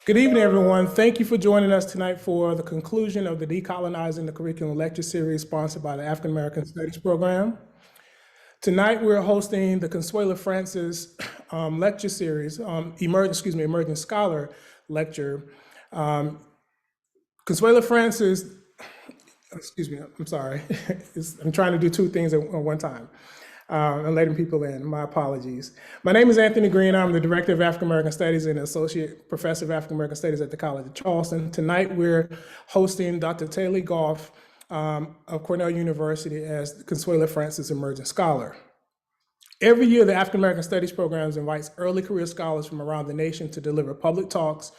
Good evening, everyone. Thank you for joining us tonight for the conclusion of the Decolonizing the Curriculum lecture series sponsored by the African American Studies Program. Tonight, we're hosting the Conseula Francis lecture series, Emerging Scholar lecture. Consuela Francis, I'm sorry. I'm trying to do two things at one time. And letting people in. My apologies. My name is Anthony Green. I'm the Director of African American Studies and Associate Professor of African American Studies at the College of Charleston. Tonight, we're hosting Dr. Tao Leigh Goffe of Cornell University as the Consuela Francis Emerging Scholar. Every year, the African American Studies Programs invites early career scholars from around the nation to deliver public talks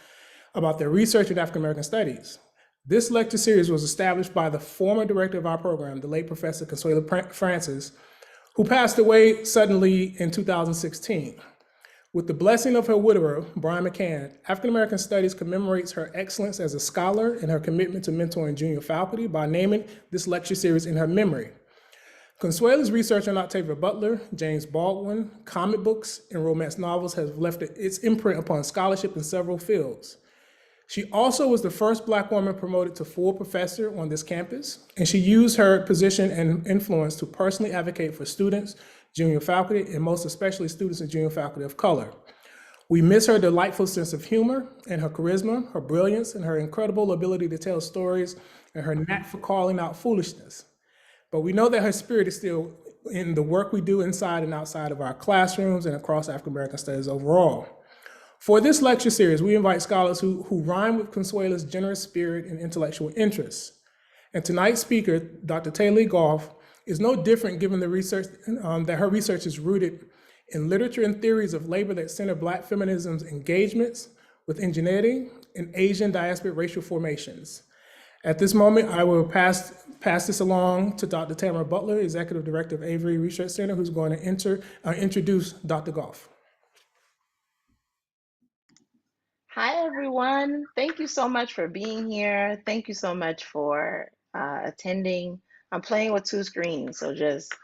about their research in African American Studies. This lecture series was established by the former director of our program, the late Professor Consuela Francis, who passed away suddenly in 2016. With the blessing of her widower, Brian McCann, African American Studies commemorates her excellence as a scholar and her commitment to mentoring junior faculty by naming this lecture series in her memory. Consuela's research on Octavia Butler, James Baldwin, comic books, and romance novels has left its imprint upon scholarship in several fields. She also was the first Black woman promoted to full professor on this campus, and she used her position and influence to personally advocate for students, junior faculty, and most especially students and junior faculty of color. We miss her delightful sense of humor and her charisma, her brilliance, and her incredible ability to tell stories, and her knack for calling out foolishness. But we know that her spirit is still in the work we do inside and outside of our classrooms and across African American studies overall. For this lecture series, we invite scholars who rhyme with Consuela's generous spirit and intellectual interests. And tonight's speaker, Dr. Tao Leigh Goffe, is no different given the research that her research is rooted in literature and theories of labor that center Black feminism's engagements with ingenuity and Asian diasporic racial formations. At this moment, I will pass this along to Dr. Tamara Butler, Executive Director of Avery Research Center, who's going to introduce Dr. Goffe. Hi, everyone. Thank you so much for being here. Thank you so much for attending. I'm playing with two screens, so just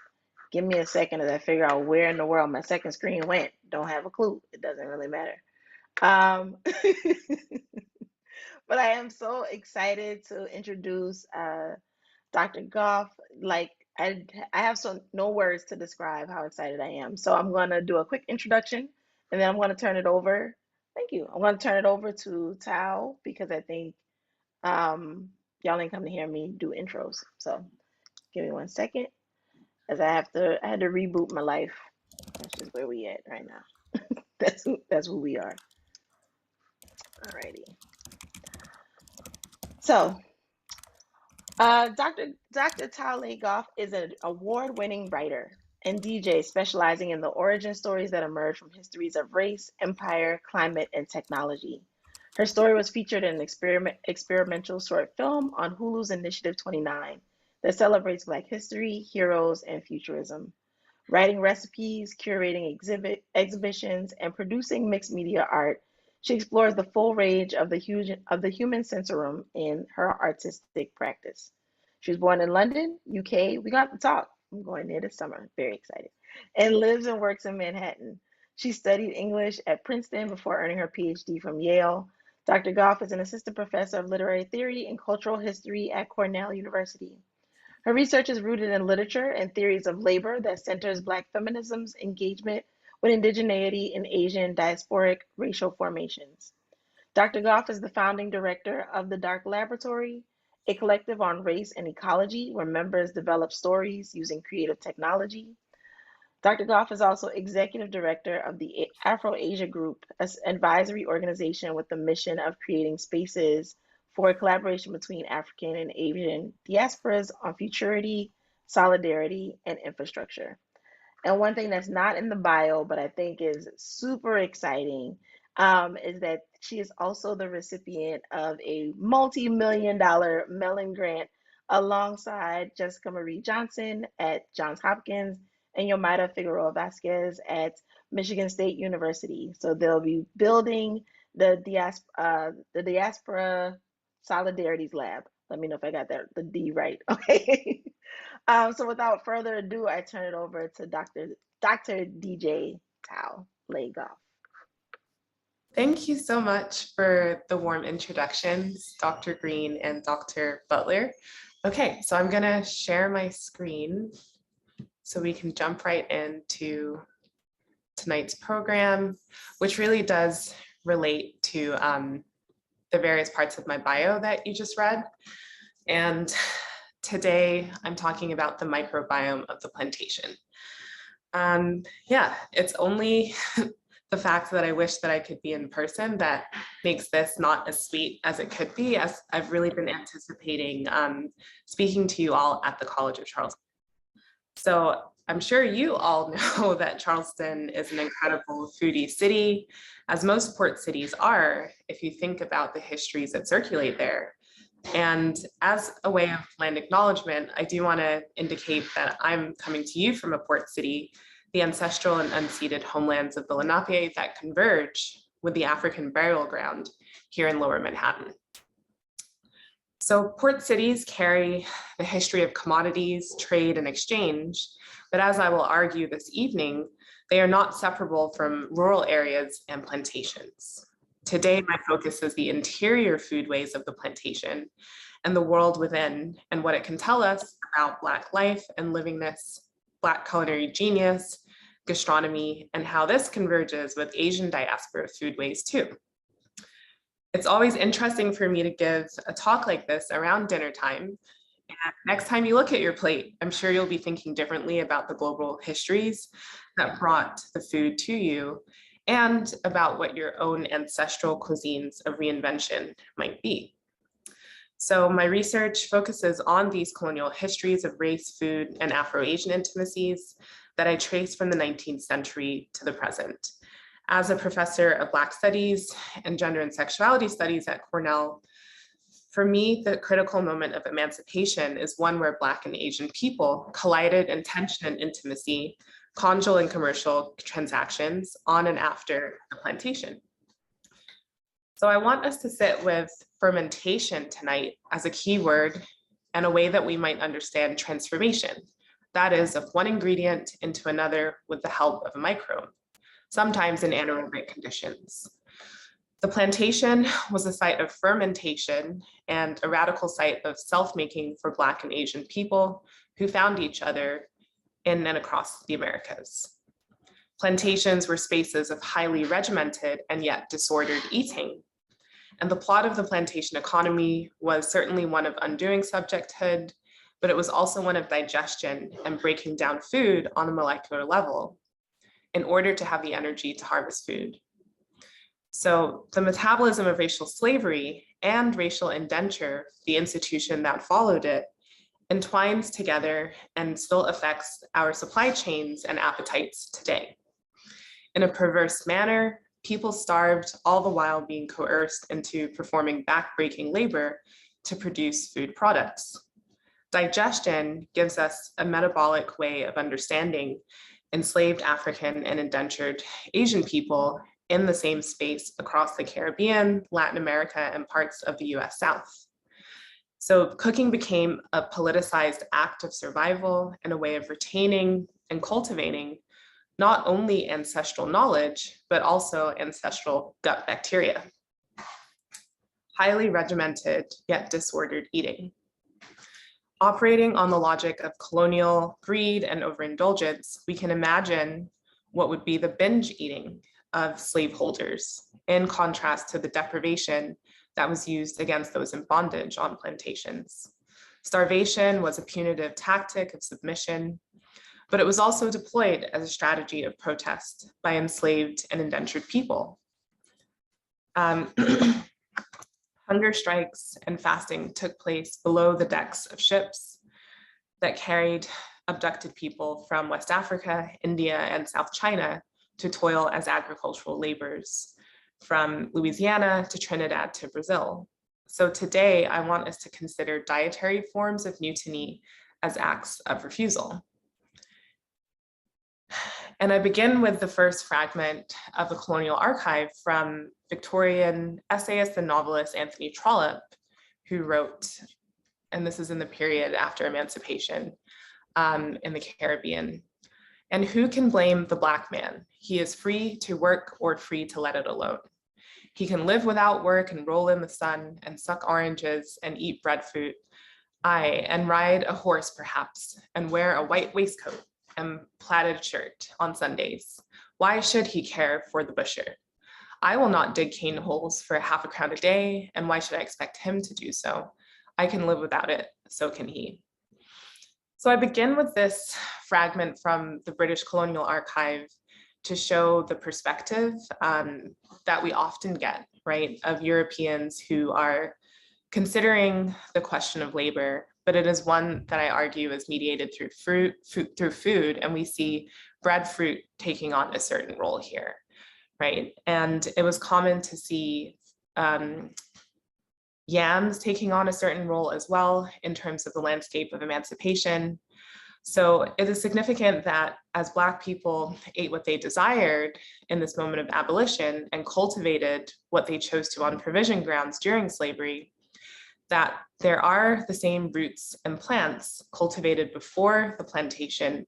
give me a second as I figure out where in the world my second screen went. Don't have a clue. It doesn't really matter. But I am so excited to introduce Dr. Goffe. Like, I have no words to describe how excited I am. So I'm going to do a quick introduction, and then I'm going to turn it over. Thank you. I'm going to turn it over to Tao because I think y'all ain't come to hear me do intros. So give me 1 second as I had to reboot my life. That's just where we at right now. That's who we are. Alrighty. So Dr. Tao Leigh Goffe is an award-winning writer and DJ specializing in the origin stories that emerge from histories of race, empire, climate, and technology. Her story was featured in an experimental short film on Hulu's Initiative 29 that celebrates Black history, heroes, and futurism. Writing recipes, curating exhibitions, and producing mixed media art, she explores the full range of the human sensorium in her artistic practice. She was born in London, UK. We got to talk. I'm going there this summer. Very excited. And lives and works in Manhattan. She studied English at Princeton before earning her PhD from Yale. Dr. Goffe is an assistant professor of literary theory and cultural history at Cornell University. Her research is rooted in literature and theories of labor that centers Black feminism's engagement with indigeneity and Asian diasporic racial formations. Dr. Goffe is the founding director of the Dark Laboratory, a collective on race and ecology where members develop stories using creative technology. Dr. Goffe is also executive director of the Afro-Asia Group, an advisory organization with the mission of creating spaces for a collaboration between African and Asian diasporas on futurity, solidarity, and infrastructure. And one thing that's not in the bio, but I think is super exciting, is that she is also the recipient of a multi-million-dollar Mellon Grant alongside Jessica Marie Johnson at Johns Hopkins and Yomaira Figueroa Vasquez at Michigan State University. So they'll be building the Diaspora Solidarities Lab. Let me know if I got the D right. Okay. So without further ado, I turn it over to Dr. DJ Tao Leigh Goffe. Thank you so much for the warm introductions, Dr. Green and Dr. Butler. Okay, so I'm gonna share my screen so we can jump right into tonight's program, which really does relate to the various parts of my bio that you just read. And today I'm talking about the microbiome of the plantation. Yeah, it's only the fact that I wish that I could be in person that makes this not as sweet as it could be, as I've really been anticipating speaking to you all at the College of Charleston. So I'm sure you all know that Charleston is an incredible foodie city, as most port cities are, if you think about the histories that circulate there. And as a way of land acknowledgement, I do want to indicate that I'm coming to you from a port city, the ancestral and unceded homelands of the Lenape that converge with the African burial ground here in Lower Manhattan. So port cities carry the history of commodities, trade, and exchange, but as I will argue this evening, they are not separable from rural areas and plantations. Today, my focus is the interior foodways of the plantation and the world within, and what it can tell us about Black life and livingness, Black culinary genius, gastronomy, and how this converges with Asian diaspora foodways too. It's always interesting for me to give a talk like this around dinner time. And next time you look at your plate, I'm sure you'll be thinking differently about the global histories that brought the food to you and about what your own ancestral cuisines of reinvention might be. So my research focuses on these colonial histories of race, food, and Afro-Asian intimacies that I trace from the 19th century to the present. As a professor of Black Studies and Gender and Sexuality Studies at Cornell, for me, the critical moment of emancipation is one where Black and Asian people collided in tension and intimacy, conjugal and commercial transactions on and after the plantation. So I want us to sit with fermentation tonight as a key word and a way that we might understand transformation. That is, of one ingredient into another with the help of a microbe, sometimes in anaerobic conditions. The plantation was a site of fermentation and a radical site of self-making for Black and Asian people who found each other in and across the Americas. Plantations were spaces of highly regimented and yet disordered eating. And the plot of the plantation economy was certainly one of undoing subjecthood, but it was also one of digestion and breaking down food on a molecular level in order to have the energy to harvest food. So the metabolism of racial slavery and racial indenture, the institution that followed it, entwines together and still affects our supply chains and appetites today. In a perverse manner, people starved, all the while being coerced into performing backbreaking labor to produce food products. Digestion gives us a metabolic way of understanding enslaved African and indentured Asian people in the same space across the Caribbean, Latin America, and parts of the US South. So cooking became a politicized act of survival and a way of retaining and cultivating not only ancestral knowledge, but also ancestral gut bacteria. Highly regimented, yet disordered eating. Operating on the logic of colonial greed and overindulgence, we can imagine what would be the binge eating of slaveholders, in contrast to the deprivation that was used against those in bondage on plantations. Starvation was a punitive tactic of submission, but it was also deployed as a strategy of protest by enslaved and indentured people. Hunger strikes and fasting took place below the decks of ships that carried abducted people from West Africa, India, and South China to toil as agricultural laborers, from Louisiana to Trinidad to Brazil. So today, I want us to consider dietary forms of mutiny as acts of refusal. And I begin with the first fragment of the colonial archive from Victorian essayist and novelist Anthony Trollope, who wrote, and this is in the period after emancipation in the Caribbean, "And who can blame the Black man? He is free to work or free to let it alone. He can live without work and roll in the sun and suck oranges and eat breadfruit. Aye, and ride a horse perhaps, and wear a white waistcoat and plaited shirt on Sundays. Why should he care for the busher? I will not dig cane holes for half a crown a day, and why should I expect him to do so? I can live without it, so can he. So I begin with this fragment from the British Colonial Archive to show the perspective that we often get, right, of Europeans who are considering the question of labor, but it is one that I argue is mediated through food, and we see breadfruit taking on a certain role here, right? And it was common to see yams taking on a certain role as well in terms of the landscape of emancipation. So it is significant that as Black people ate what they desired in this moment of abolition and cultivated what they chose to on provision grounds during slavery, that there are the same roots and plants cultivated before the plantation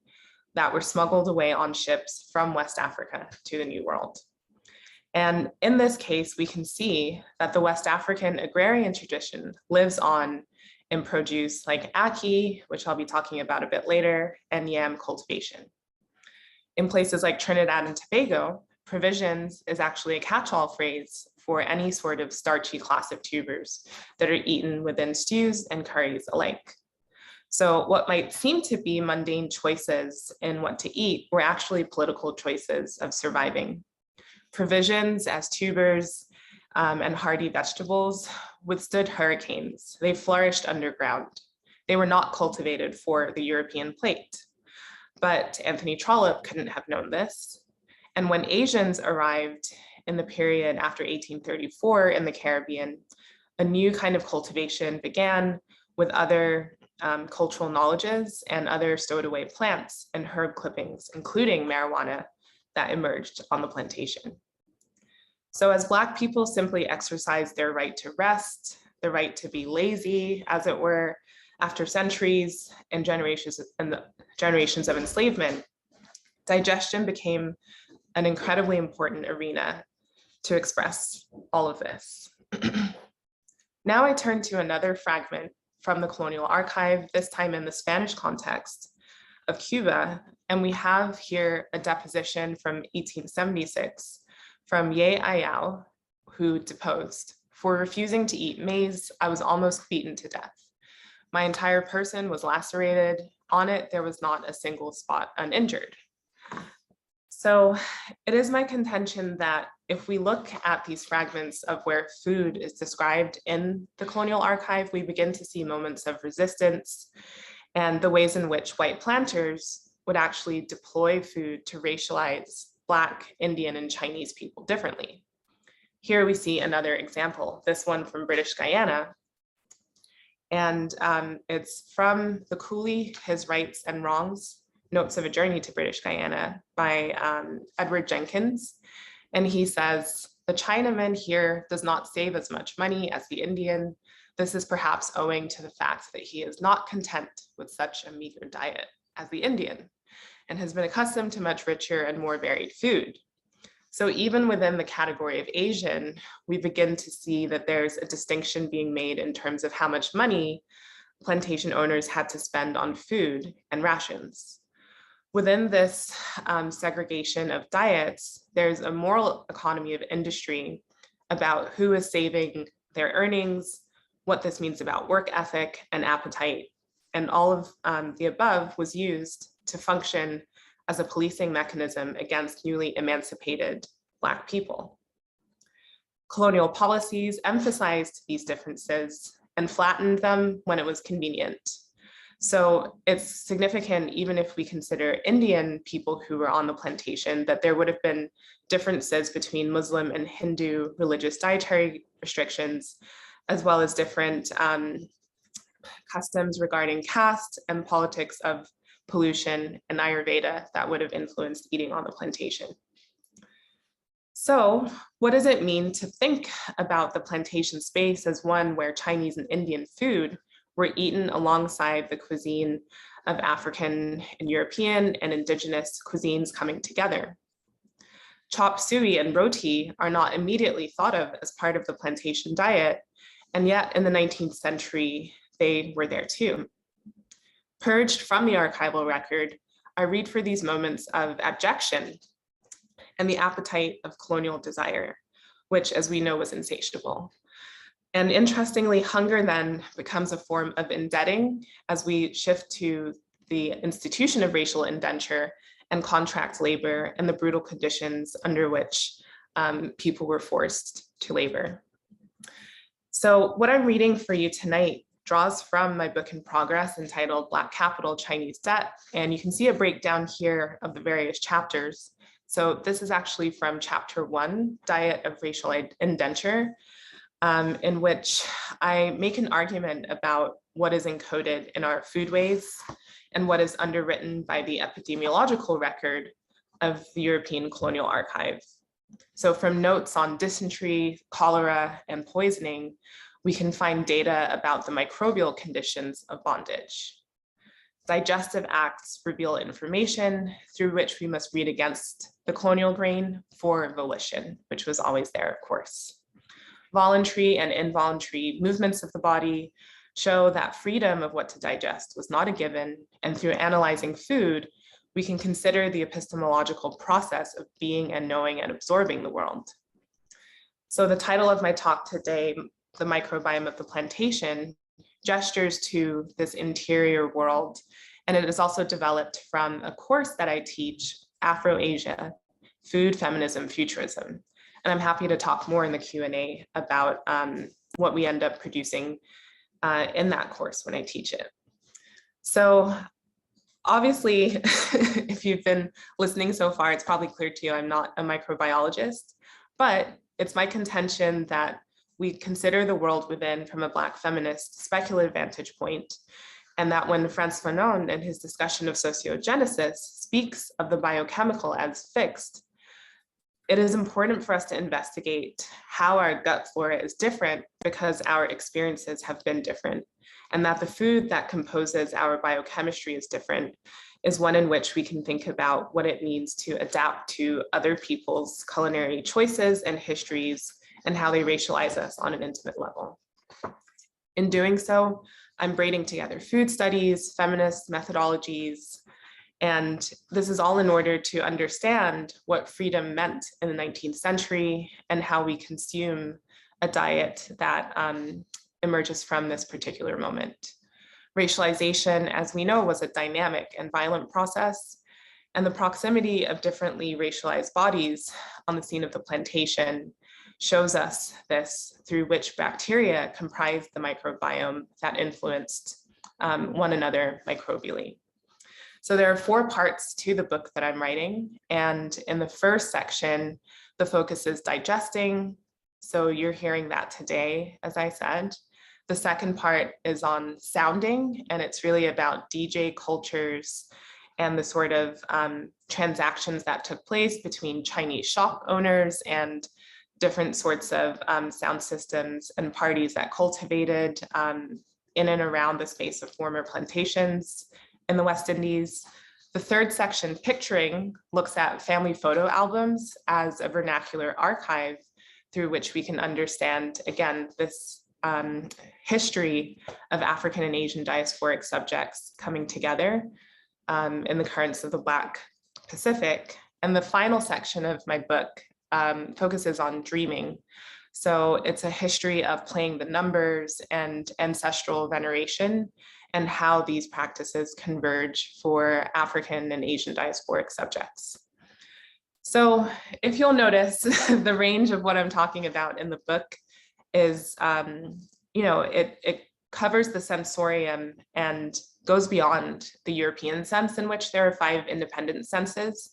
that were smuggled away on ships from West Africa to the New World. And in this case, we can see that the West African agrarian tradition lives on in produce like ackee, which I'll be talking about a bit later, and yam cultivation. In places like Trinidad and Tobago, provisions is actually a catch-all phrase for any sort of starchy class of tubers that are eaten within stews and curries alike. So what might seem to be mundane choices in what to eat were actually political choices of surviving. Provisions as tubers and hardy vegetables withstood hurricanes. They flourished underground. They were not cultivated for the European plate. But Anthony Trollope couldn't have known this. And when Asians arrived in the period after 1834 in the Caribbean, a new kind of cultivation began with other cultural knowledges and other stowed away plants and herb clippings, including marijuana, that emerged on the plantation. So as Black people simply exercised their right to rest, the right to be lazy, as it were, after centuries and generations of enslavement, digestion became an incredibly important arena to express all of this. Now I turn to another fragment from the Colonial Archive, this time in the Spanish context of Cuba, and we have here a deposition from 1876 from Ye Ayao, who deposed, "For refusing to eat maize, I was almost beaten to death. My entire person was lacerated. On it, there was not a single spot uninjured." So it is my contention that if we look at these fragments of where food is described in the Colonial Archive, we begin to see moments of resistance and the ways in which white planters would actually deploy food to racialize Black, Indian, and Chinese people differently. Here we see another example, this one from British Guyana. And it's from the Coolie, His Rights and Wrongs, Notes of a Journey to British Guyana by Edward Jenkins. And he says, "The Chinaman here does not save as much money as the Indian. This is perhaps owing to the fact that he is not content with such a meager diet as the Indian, and has been accustomed to much richer and more varied food." So even within the category of Asian, we begin to see that there's a distinction being made in terms of how much money plantation owners had to spend on food and rations. Within this segregation of diets, there's a moral economy of industry about who is saving their earnings, what this means about work ethic and appetite, and all of the above was used to function as a policing mechanism against newly emancipated Black people. Colonial policies emphasized these differences and flattened them when it was convenient. So it's significant, even if we consider Indian people who were on the plantation, that there would have been differences between Muslim and Hindu religious dietary restrictions, as well as different customs regarding caste and politics of pollution and Ayurveda that would have influenced eating on the plantation. So what does it mean to think about the plantation space as one where Chinese and Indian food were eaten alongside the cuisine of African and European and indigenous cuisines coming together? chop suey and roti are not immediately thought of as part of the plantation diet, and yet in the 19th century, they were there too. Purged from the archival record, I read for these moments of abjection and the appetite of colonial desire, which, as we know, was insatiable. And interestingly, hunger then becomes a form of indebting as we shift to the institution of racial indenture and contract labor and the brutal conditions under which people were forced to labor. So what I'm reading for you tonight draws from my book in progress entitled Black Capital, Chinese Debt. And you can see a breakdown here of the various chapters. So this is actually from chapter 1, Diet of Racial Indenture, in which I make an argument about what is encoded in our foodways and what is underwritten by the epidemiological record of the European Colonial Archive. So from notes on dysentery, cholera, and poisoning, we can find data about the microbial conditions of bondage. Digestive acts reveal information through which we must read against the colonial brain for volition, which was always there, of course. Voluntary and involuntary movements of the body show that freedom of what to digest was not a given, and through analyzing food, we can consider the epistemological process of being and knowing and absorbing the world. So the title of my talk today, The Microbiome of the Plantation, gestures to this interior world, and it is also developed from a course that I teach, Afro-Asia, Food, Feminism, Futurism. And I'm happy to talk more in the Q&A about what we end up producing in that course when I teach it. So obviously, if you've been listening so far, it's probably clear to you I'm not a microbiologist, but it's my contention that we consider the world within from a Black feminist speculative vantage point, and that when Frantz Fanon in his discussion of sociogenesis speaks of the biochemical as fixed, it is important for us to investigate how our gut flora is different because our experiences have been different, and that the food that composes our biochemistry is different is one in which we can think about what it means to adapt to other people's culinary choices and histories and how they racialize us on an intimate level. In doing so, I'm braiding together food studies, feminist methodologies, and this is all in order to understand what freedom meant in the 19th century and how we consume a diet that emerges from this particular moment. Racialization, as we know, was a dynamic and violent process, and the proximity of differently racialized bodies on the scene of the plantation shows us this through which bacteria comprised the microbiome that influenced one another microbially. So there are 4 parts to the book that I'm writing. And in the first section, the focus is digesting. So you're hearing that today, as I said. The second part is on sounding, and it's really about DJ cultures and the sort of transactions that took place between Chinese shop owners and different sorts of sound systems and parties that cultivated in and around the space of former plantations in the West Indies. The third section, picturing, looks at family photo albums as a vernacular archive through which we can understand, again, this history of African and Asian diasporic subjects coming together in the currents of the Black Pacific. And the final section of my book focuses on dreaming. So it's a history of playing the numbers and ancestral veneration and how these practices converge for African and Asian diasporic subjects. So if you'll notice, the range of what I'm talking about in the book is, it covers the sensorium and goes beyond the European sense in which there are 5 independent senses,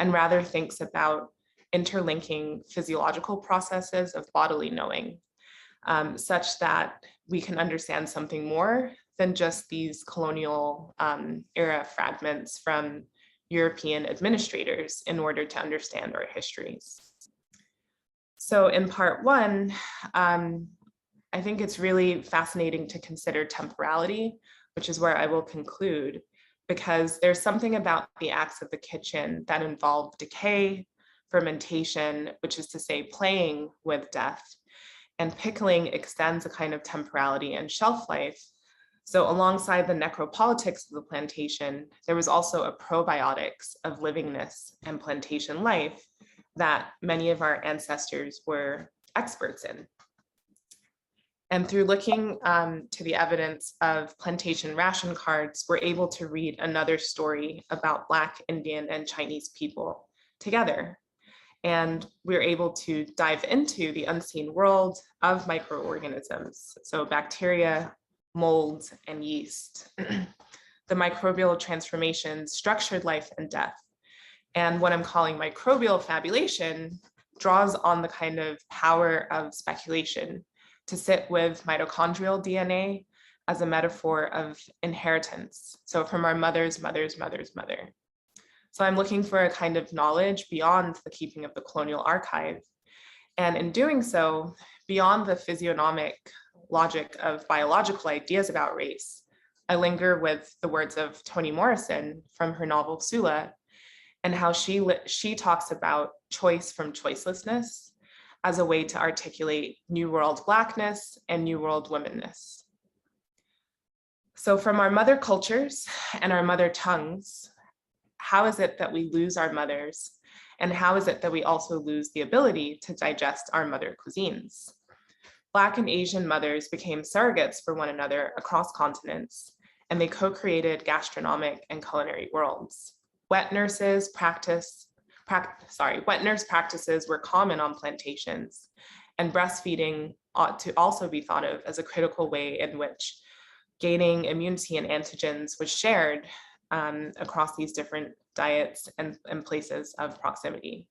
and rather thinks about interlinking physiological processes of bodily knowing, such that we can understand something more than just these colonial era fragments from European administrators in order to understand our histories. So in part 1, I think it's really fascinating to consider temporality, which is where I will conclude, because there's something about the acts of the kitchen that involve decay, fermentation, which is to say playing with death, and pickling extends a kind of temporality and shelf life. So alongside the necropolitics of the plantation, there was also a probiotics of livingness and plantation life that many of our ancestors were experts in. And through looking to the evidence of plantation ration cards, we're able to read another story about Black, Indian, and Chinese people together. And we're able to dive into the unseen world of microorganisms, so bacteria, mold, and yeast, the microbial transformations, structured life and death. And what I'm calling microbial fabulation draws on the kind of power of speculation to sit with mitochondrial DNA as a metaphor of inheritance. So from our mother's mother's mother's mother. So I'm looking for a kind of knowledge beyond the keeping of the colonial archive. And in doing so, beyond the physiognomic logic of biological ideas about race, I linger with the words of Toni Morrison from her novel Sula, and how she talks about choice from choicelessness as a way to articulate New World Blackness and New World womanness. So from our mother cultures and our mother tongues, how is it that we lose our mothers? And how is it that we also lose the ability to digest our mother cuisines? Black and Asian mothers became surrogates for one another across continents, and they co-created gastronomic and culinary worlds. Wet nurse practices were common on plantations, and breastfeeding ought to also be thought of as a critical way in which gaining immunity and antigens was shared across these different diets and places of proximity.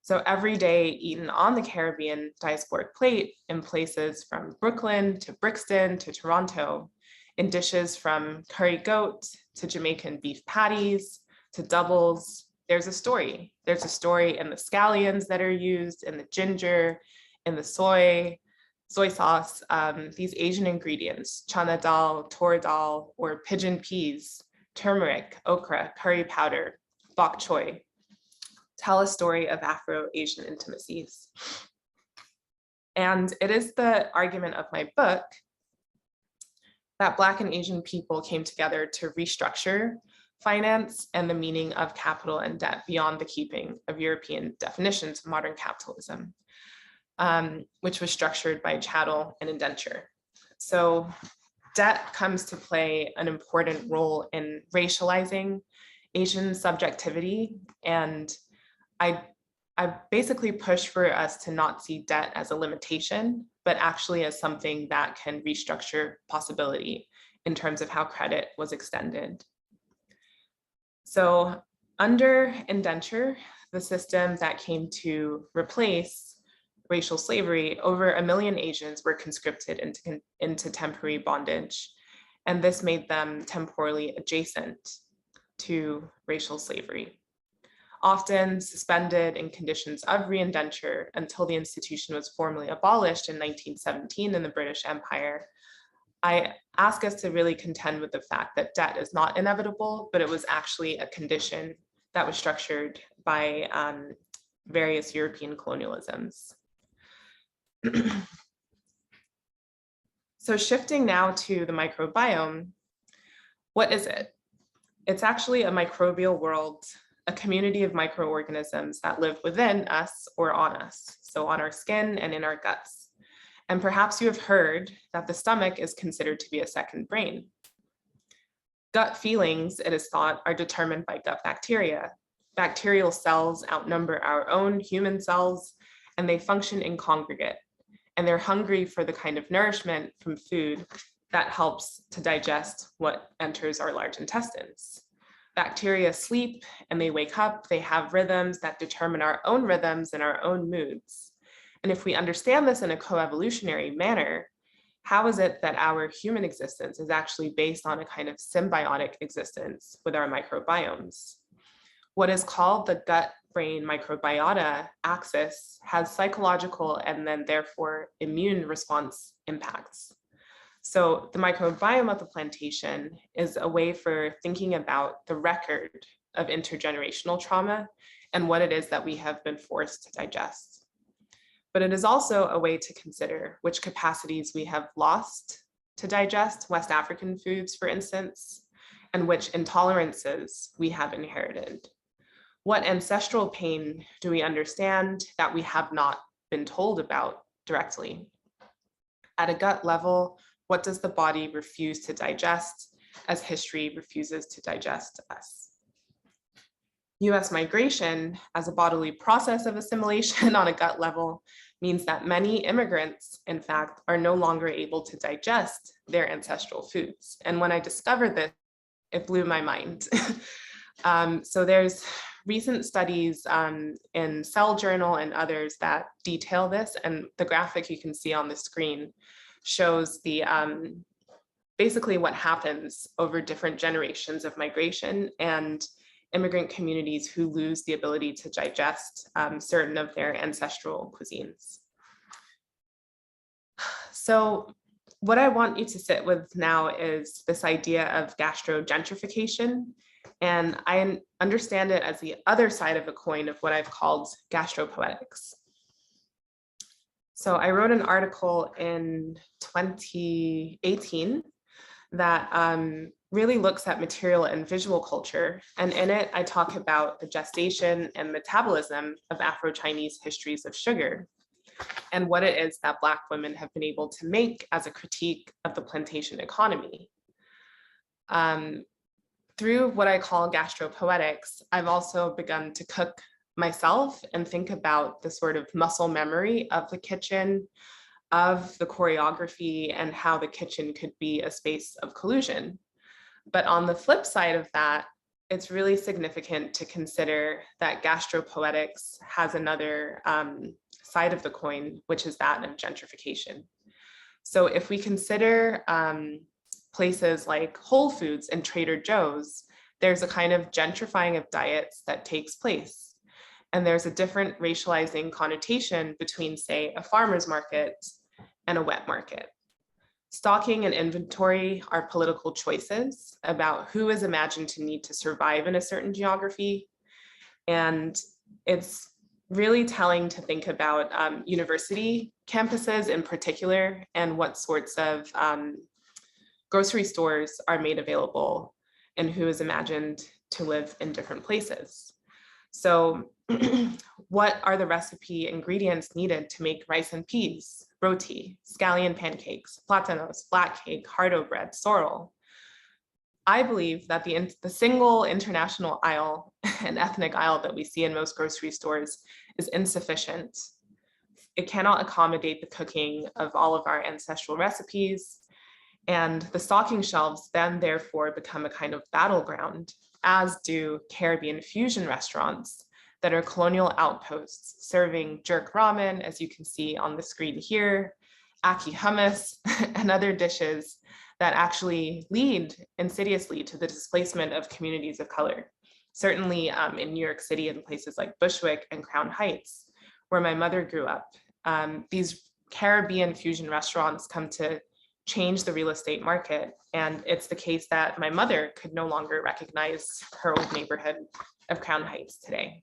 So every day eaten on the Caribbean diasporic plate in places from Brooklyn to Brixton to Toronto, in dishes from curry goat to Jamaican beef patties to doubles, there's a story. There's a story in the scallions that are used, in the ginger, in the soy sauce, these Asian ingredients, chana dal, tor dal, or pigeon peas, turmeric, okra, curry powder, bok choy, tell a story of Afro-Asian intimacies. And it is the argument of my book that Black and Asian people came together to restructure finance and the meaning of capital and debt beyond the keeping of European definitions of modern capitalism, which was structured by chattel and indenture. So debt comes to play an important role in racializing Asian subjectivity. And I basically push for us to not see debt as a limitation, but actually as something that can restructure possibility in terms of how credit was extended. So under indenture, the system that came to replace racial slavery, over 1 million Asians were conscripted into temporary bondage, and this made them temporally adjacent to racial slavery, often suspended in conditions of reindenture until the institution was formally abolished in 1917 in the British Empire. I ask us to really contend with the fact that debt is not inevitable, but it was actually a condition that was structured by various European colonialisms. So shifting now to the microbiome, what is it? It's actually a microbial world, a community of microorganisms that live within us or on us, so on our skin and in our guts. And perhaps you have heard that the stomach is considered to be a second brain. Gut feelings, it is thought, are determined by gut bacteria. Bacterial cells outnumber our own human cells, and they function in congregate. And they're hungry for the kind of nourishment from food that helps to digest what enters our large intestines. Bacteria sleep and they wake up. They have rhythms that determine our own rhythms and our own moods. And if we understand this in a coevolutionary manner, how is it that our human existence is actually based on a kind of symbiotic existence with our microbiomes? What is called the gut-brain microbiota axis has psychological and then therefore immune response impacts. So the microbiome of the plantation is a way for thinking about the record of intergenerational trauma and what it is that we have been forced to digest. But it is also a way to consider which capacities we have lost to digest West African foods, for instance, and which intolerances we have inherited. What ancestral pain do we understand that we have not been told about directly? At a gut level, what does the body refuse to digest as history refuses to digest us? US migration as a bodily process of assimilation on a gut level means that many immigrants, in fact, are no longer able to digest their ancestral foods. And when I discovered this, it blew my mind. So there's recent studies in Cell Journal and others that detail this, and the graphic you can see on the screen shows the basically what happens over different generations of migration and immigrant communities who lose the ability to digest certain of their ancestral cuisines. So what I want you to sit with now is this idea of gastro-gentrification, and I understand it as the other side of a coin of what I've called gastropoetics. So I wrote an article in 2018 that really looks at material and visual culture. And in it, I talk about the gestation and metabolism of Afro-Chinese histories of sugar and what it is that Black women have been able to make as a critique of the plantation economy. Through what I call gastropoetics, I've also begun to cook myself and think about the sort of muscle memory of the kitchen, of the choreography, and how the kitchen could be a space of collusion. But on the flip side of that, it's really significant to consider that gastropoetics has another side of the coin, which is that of gentrification. So if we consider places like Whole Foods and Trader Joe's, there's a kind of gentrifying of diets that takes place. And there's a different racializing connotation between, say, a farmer's market and a wet market. Stocking and inventory are political choices about who is imagined to need to survive in a certain geography. And it's really telling to think about university campuses in particular and what sorts of grocery stores are made available and who is imagined to live in different places. So what are the recipe ingredients needed to make rice and peas, roti, scallion pancakes, platanos, black cake, hardo bread, sorrel? I believe that the single international aisle and ethnic aisle that we see in most grocery stores is insufficient. It cannot accommodate the cooking of all of our ancestral recipes. And the stocking shelves then therefore become a kind of battleground, as do Caribbean fusion restaurants that are colonial outposts serving jerk ramen, as you can see on the screen here, ackee hummus, and other dishes that actually lead insidiously to the displacement of communities of color. Certainly in New York City and places like Bushwick and Crown Heights, where my mother grew up, these Caribbean fusion restaurants come to change the real estate market. And it's the case that my mother could no longer recognize her old neighborhood of Crown Heights today.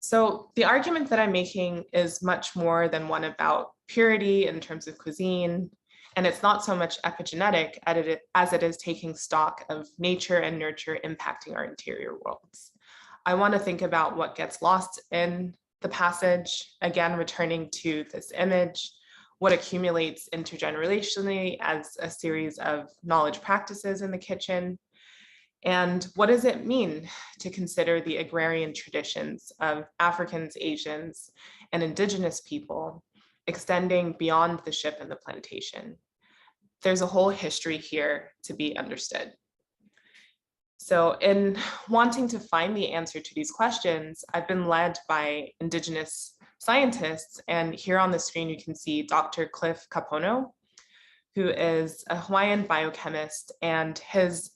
So the argument that I'm making is much more than one about purity in terms of cuisine. And it's not so much epigenetic as it is taking stock of nature and nurture impacting our interior worlds. I want to think about what gets lost in the passage, again, returning to this image, what accumulates intergenerationally as a series of knowledge practices in the kitchen, and what does it mean to consider the agrarian traditions of Africans, Asians, and indigenous people extending beyond the ship and the plantation? There's a whole history here to be understood. So in wanting to find the answer to these questions, I've been led by indigenous scientists, and here on the screen you can see Dr. Cliff Capono, who is a Hawaiian biochemist, and his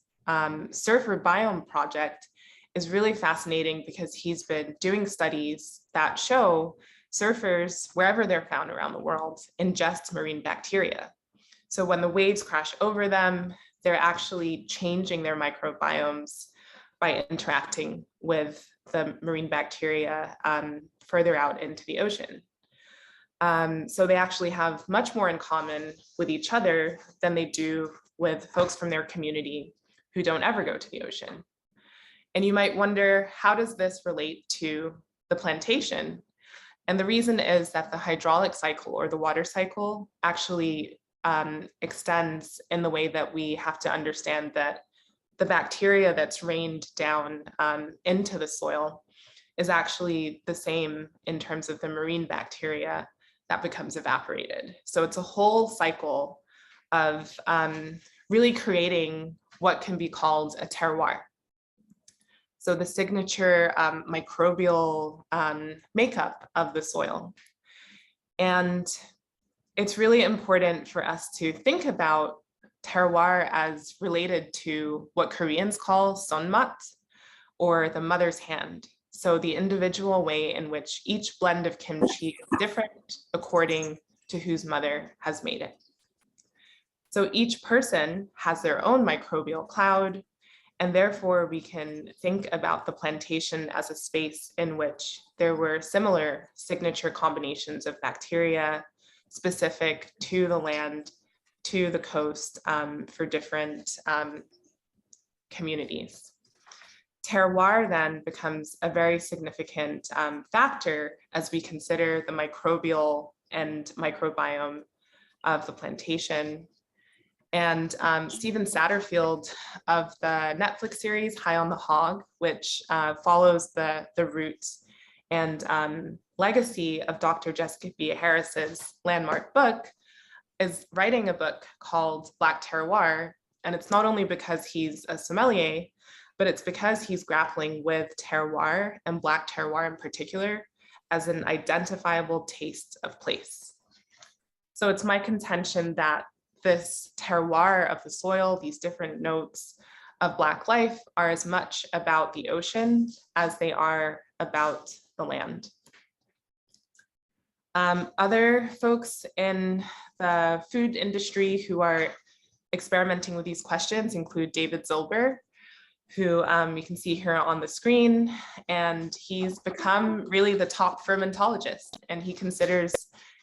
Surfer Biome project is really fascinating because he's been doing studies that show surfers, wherever they're found around the world, ingest marine bacteria. So when the waves crash over them, they're actually changing their microbiomes by interacting with the marine bacteria further out into the ocean. So they actually have much more in common with each other than they do with folks from their community who don't ever go to the ocean. And you might wonder, how does this relate to the plantation? And the reason is that the hydraulic cycle, or the water cycle, actually extends in the way that we have to understand that the bacteria that's rained down into the soil is actually the same in terms of the marine bacteria that becomes evaporated. So it's a whole cycle of really creating what can be called a terroir. So the signature microbial makeup of the soil. And it's really important for us to think about terroir as related to what Koreans call sonmat, or the mother's hand. So the individual way in which each blend of kimchi is different according to whose mother has made it. So each person has their own microbial cloud, and therefore we can think about the plantation as a space in which there were similar signature combinations of bacteria specific to the land, to the coast, for different communities. Terroir then becomes a very significant factor as we consider the microbial and microbiome of the plantation. And Stephen Satterfield of the Netflix series High on the Hog, which follows the roots and legacy of Dr. Jessica B. Harris's landmark book, is writing a book called Black Terroir. And it's not only because he's a sommelier, but it's because he's grappling with terroir, and Black terroir in particular, as an identifiable taste of place. So it's my contention that this terroir of the soil, these different notes of Black life, are as much about the ocean as they are about the land. Other folks in the food industry who are experimenting with these questions include David Zilber, who you can see here on the screen, and he's become really the top fermentologist, and he considers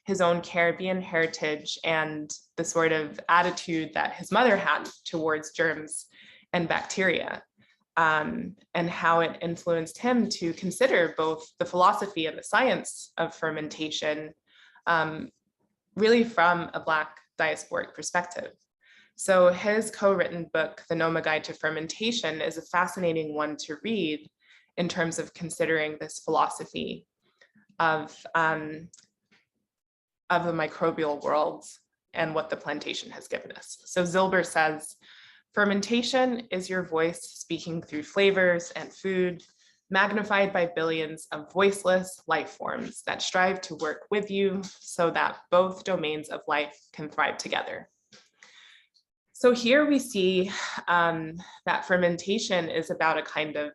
his own Caribbean heritage and the sort of attitude that his mother had towards germs and bacteria, and how it influenced him to consider both the philosophy and the science of fermentation really from a Black diasporic perspective. So his co-written book, The Nomad Guide to Fermentation, is a fascinating one to read in terms of considering this philosophy of the microbial world and what the plantation has given us. So Zilber says, fermentation is your voice speaking through flavors and food, magnified by billions of voiceless life forms that strive to work with you so that both domains of life can thrive together. So here we see that fermentation is about a kind of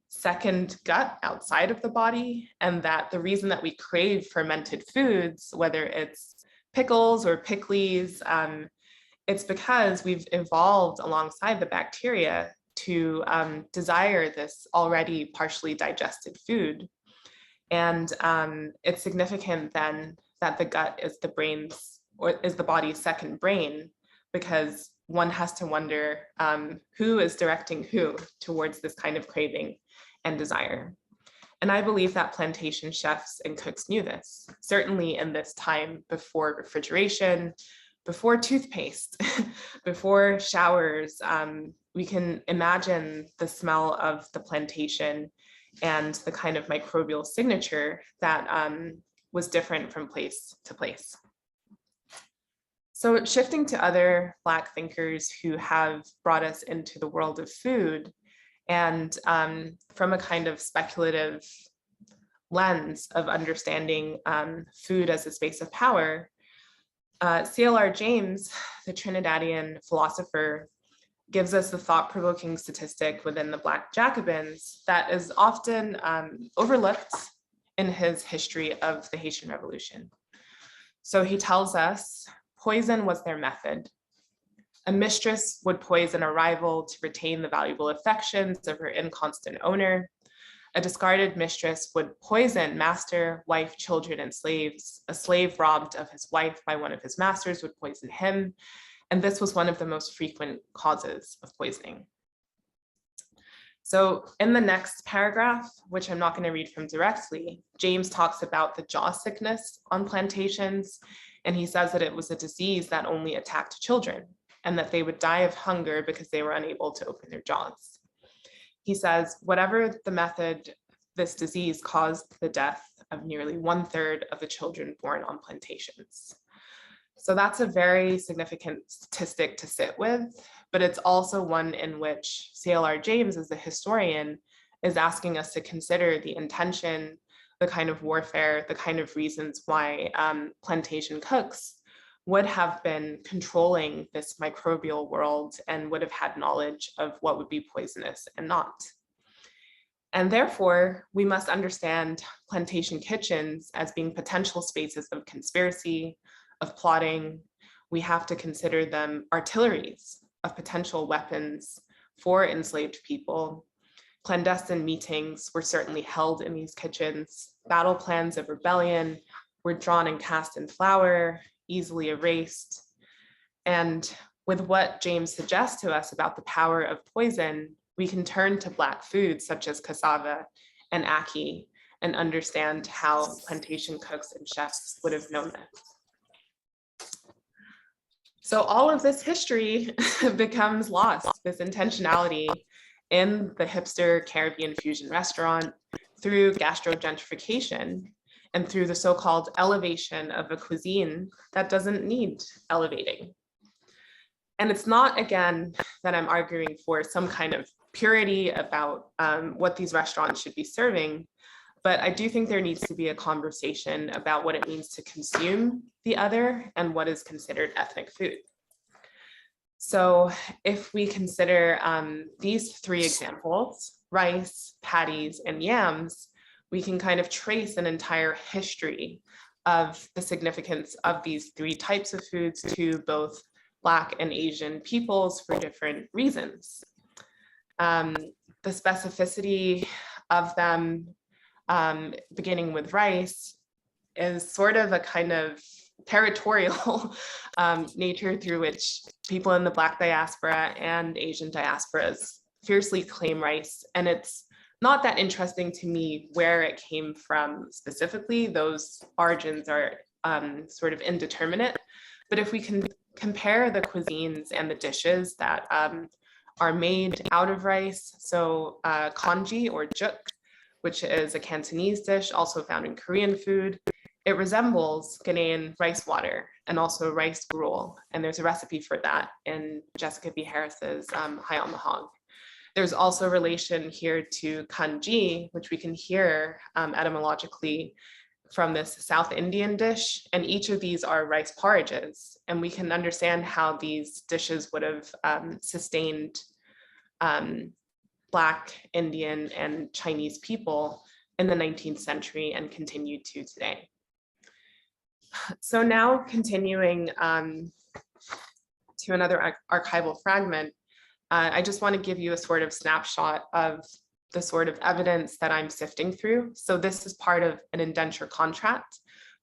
second gut outside of the body, and that the reason that we crave fermented foods, whether it's pickles or pickles, it's because we've evolved alongside the bacteria to desire this already partially digested food. And it's significant then that the gut is the brain's, or is the body's second brain, because one has to wonder who is directing who towards this kind of craving and desire. And I believe that plantation chefs and cooks knew this, certainly in this time before refrigeration, before toothpaste, before showers. We can imagine the smell of the plantation and the kind of microbial signature that was different from place to place. So shifting to other Black thinkers who have brought us into the world of food, and from a kind of speculative lens of understanding food as a space of power, CLr James, the Trinidadian philosopher, gives us the thought-provoking statistic within the Black Jacobins that is often overlooked in his history of the Haitian Revolution. So he tells us, poison was their method. A mistress would poison a rival to retain the valuable affections of her inconstant owner. A discarded mistress would poison master, wife, children, and slaves. A slave robbed of his wife by one of his masters would poison him. And this was one of the most frequent causes of poisoning. So in the next paragraph, which I'm not going to read from directly, James talks about the jaw sickness on plantations. And he says that it was a disease that only attacked children and that they would die of hunger because they were unable to open their jaws. He says, whatever the method, this disease caused the death of nearly 1/3 of the children born on plantations. So that's a very significant statistic to sit with, but it's also one in which CLr James, as a historian, is asking us to consider the intention, the kind of warfare, the kind of reasons why plantation cooks would have been controlling this microbial world and would have had knowledge of what would be poisonous and not. And therefore, we must understand plantation kitchens as being potential spaces of conspiracy, of plotting. We have to consider them artilleries of potential weapons for enslaved people. Clandestine meetings were certainly held in these kitchens. Battle plans of rebellion were drawn and cast in flour, easily erased. And with what James suggests to us about the power of poison, we can turn to Black foods such as cassava and ackee and understand how plantation cooks and chefs would have known this. So all of this history becomes lost, this intentionality in the hipster Caribbean fusion restaurant through gastro-gentrification and through the so-called elevation of a cuisine that doesn't need elevating. And it's not, again, that I'm arguing for some kind of purity about what these restaurants should be serving, but I do think there needs to be a conversation about what it means to consume the other and what is considered ethnic food. So if we consider these three examples, rice, patties, and yams, we can kind of trace an entire history of the significance of these three types of foods to both Black and Asian peoples for different reasons. The specificity of them, beginning with rice, is sort of a kind of territorial nature through which people in the Black diaspora and Asian diasporas fiercely claim rice. And it's not that interesting to me where it came from specifically. Those origins are sort of indeterminate. But if we can compare the cuisines and the dishes that are made out of rice, so congee or juk, which is a Cantonese dish also found in Korean food, it resembles Ghanaian rice water and also rice gruel. And there's a recipe for that in Jessica B. Harris's High on the Hog. There's also relation here to kanji, which we can hear etymologically from this South Indian dish. And each of these are rice porridges. And we can understand how these dishes would have sustained Black, Indian, and Chinese people in the 19th century and continued to today. So now continuing to another archival fragment, I just want to give you a sort of snapshot of the sort of evidence that I'm sifting through. So this is part of an indenture contract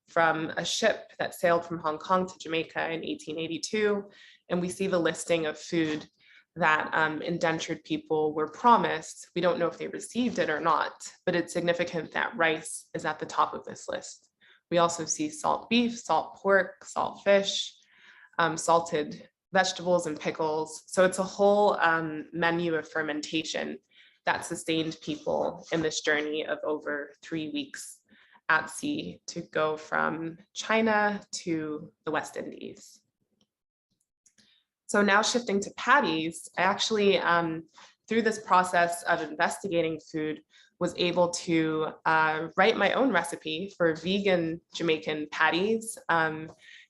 from a ship that sailed from Hong Kong to Jamaica in 1882. And we see the listing of food that indentured people were promised. We don't know if they received it or not, but it's significant that rice is at the top of this list. We also see salt beef, salt pork, salt fish, salted vegetables and pickles. So it's a whole menu of fermentation that sustained people in this journey of over 3 weeks at sea to go from China to the West Indies. So now shifting to patties, I actually, through this process of investigating food, was able to write my own recipe for vegan Jamaican patties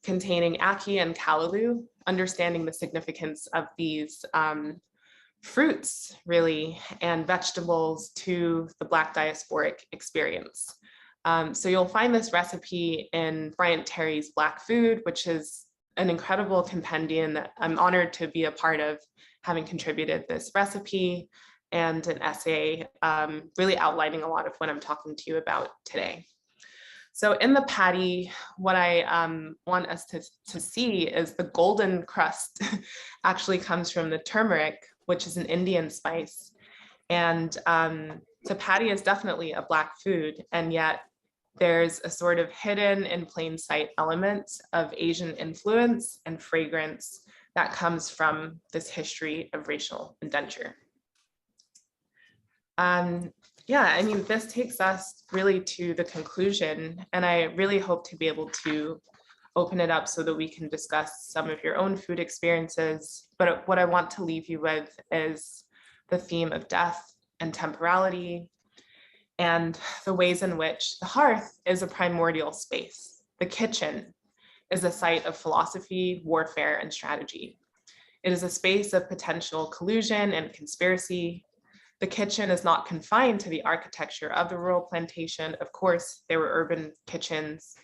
containing ackee and callaloo, understanding the significance of these fruits, really, and vegetables to the Black diasporic experience. So you'll find this recipe in Bryant Terry's Black Food, which is an incredible compendium that I'm honored to be a part of, having contributed this recipe and an essay really outlining a lot of what I'm talking to you about today. So in the patty, what I want us to see is the golden crust actually comes from the turmeric, which is an Indian spice. And the patty is definitely a Black food, and yet there's a sort of hidden in plain sight element of Asian influence and fragrance that comes from this history of racial indenture. Yeah, I mean, this takes us really to the conclusion, and I really hope to be able to open it up so that we can discuss some of your own food experiences. But what I want to leave you with is the theme of death and temporality, and the ways in which the hearth is a primordial space. The kitchen is a site of philosophy, warfare, and strategy. It is a space of potential collusion and conspiracy. The kitchen is not confined to the architecture of the rural plantation. Of course, there were urban kitchens.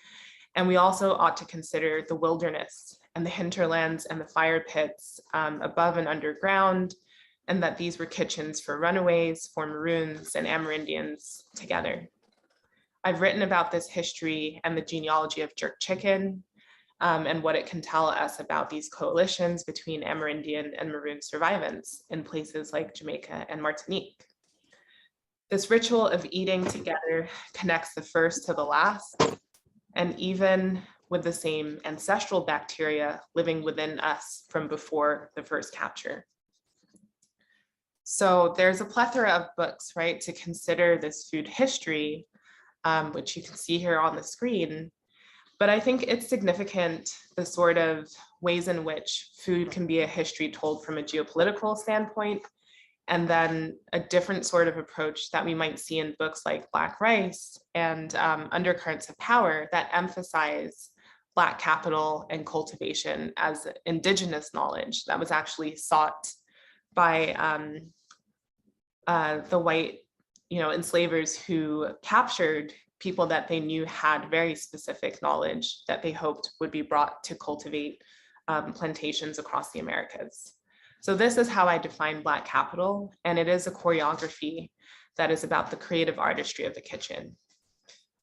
And we also ought to consider the wilderness and the hinterlands and the fire pits above and underground, and that these were kitchens for runaways, for Maroons and Amerindians together. I've written about this history and the genealogy of jerk chicken and what it can tell us about these coalitions between Amerindian and Maroon survivants in places like Jamaica and Martinique. This ritual of eating together connects the first to the last, and even with the same ancestral bacteria living within us from before the first capture. So there's a plethora of books, right, to consider this food history, which you can see here on the screen. But I think it's significant the sort of ways in which food can be a history told from a geopolitical standpoint, and then a different sort of approach that we might see in books like Black Rice and Undercurrents of Power that emphasize Black capital and cultivation as indigenous knowledge that was actually sought by the white, enslavers who captured people that they knew had very specific knowledge that they hoped would be brought to cultivate plantations across the Americas. So this is how I define Black capital, and it is a choreography that is about the creative artistry of the kitchen.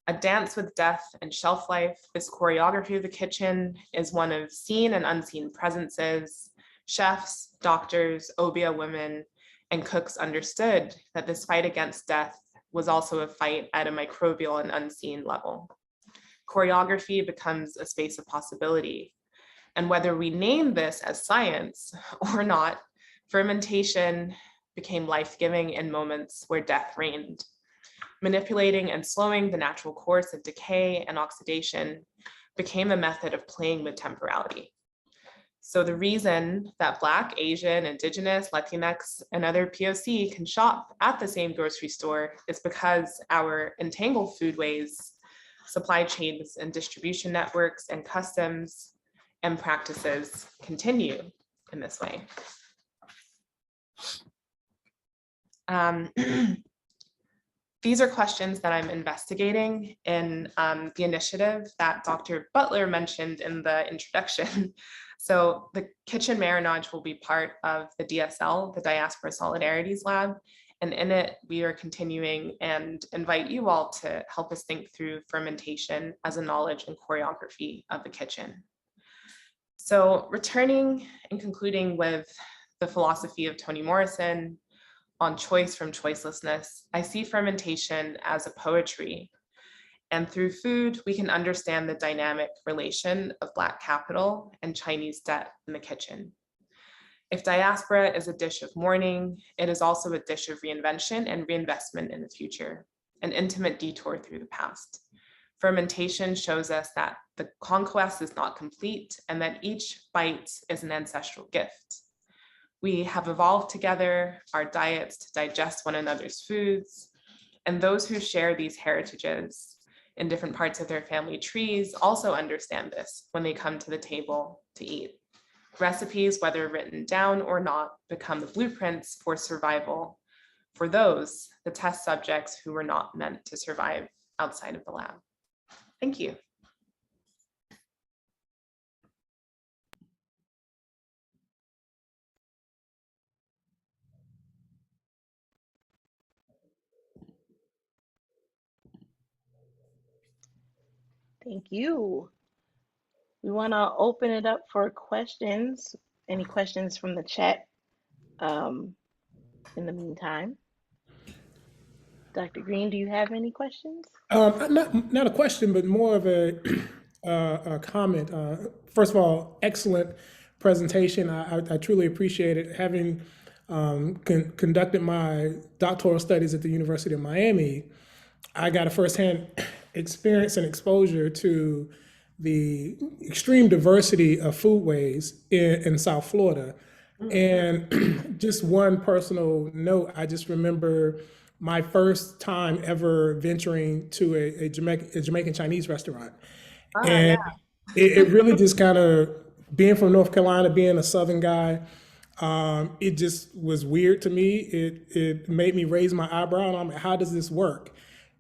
A dance with death and shelf life, this choreography of the kitchen is one of seen and unseen presences. Chefs, doctors, obia women, and cooks understood that this fight against death was also a fight at a microbial and unseen level. Choreography becomes a space of possibility. And whether we name this as science or not, fermentation became life-giving in moments where death reigned. Manipulating and slowing the natural course of decay and oxidation became a method of playing with temporality. So the reason that Black, Asian, Indigenous, Latinx, and other POC can shop at the same grocery store is because our entangled foodways, supply chains, and distribution networks, and customs and practices continue in this way. These are questions that I'm investigating in the initiative that Dr. Butler mentioned in the introduction. So the kitchen marinage will be part of the DSL, the Diaspora Solidarities Lab, and in it we are continuing and invite you all to help us think through fermentation as a knowledge and choreography of the kitchen. So returning and concluding with the philosophy of Toni Morrison on choice from choicelessness, I see fermentation as a poetry. And through food, we can understand the dynamic relation of Black capital and Chinese debt in the kitchen. If diaspora is a dish of mourning, it is also a dish of reinvention and reinvestment in the future, an intimate detour through the past. Fermentation shows us that the conquest is not complete and that each bite is an ancestral gift. We have evolved together our diets to digest one another's foods, and those who share these heritages in different parts of their family trees also understand this when they come to the table to eat. Recipes, whether written down or not, become the blueprints for survival for those, the test subjects who were not meant to survive outside of the lab. Thank you. Thank you. We want to open it up for questions. Any questions from the chat in the meantime? Dr. Green, do you have any questions? Not a question, but more of a comment. First of all, excellent presentation. I truly appreciate it. Having conducted my doctoral studies at the University of Miami, I got a firsthand experience and exposure to the extreme diversity of foodways in South Florida. And just one personal note, I just remember my first time ever venturing to a Jamaican Chinese restaurant. And it really just kind of, being from North Carolina, being a Southern guy, it just was weird to me. It made me raise my eyebrow, and I'm like, how does this work?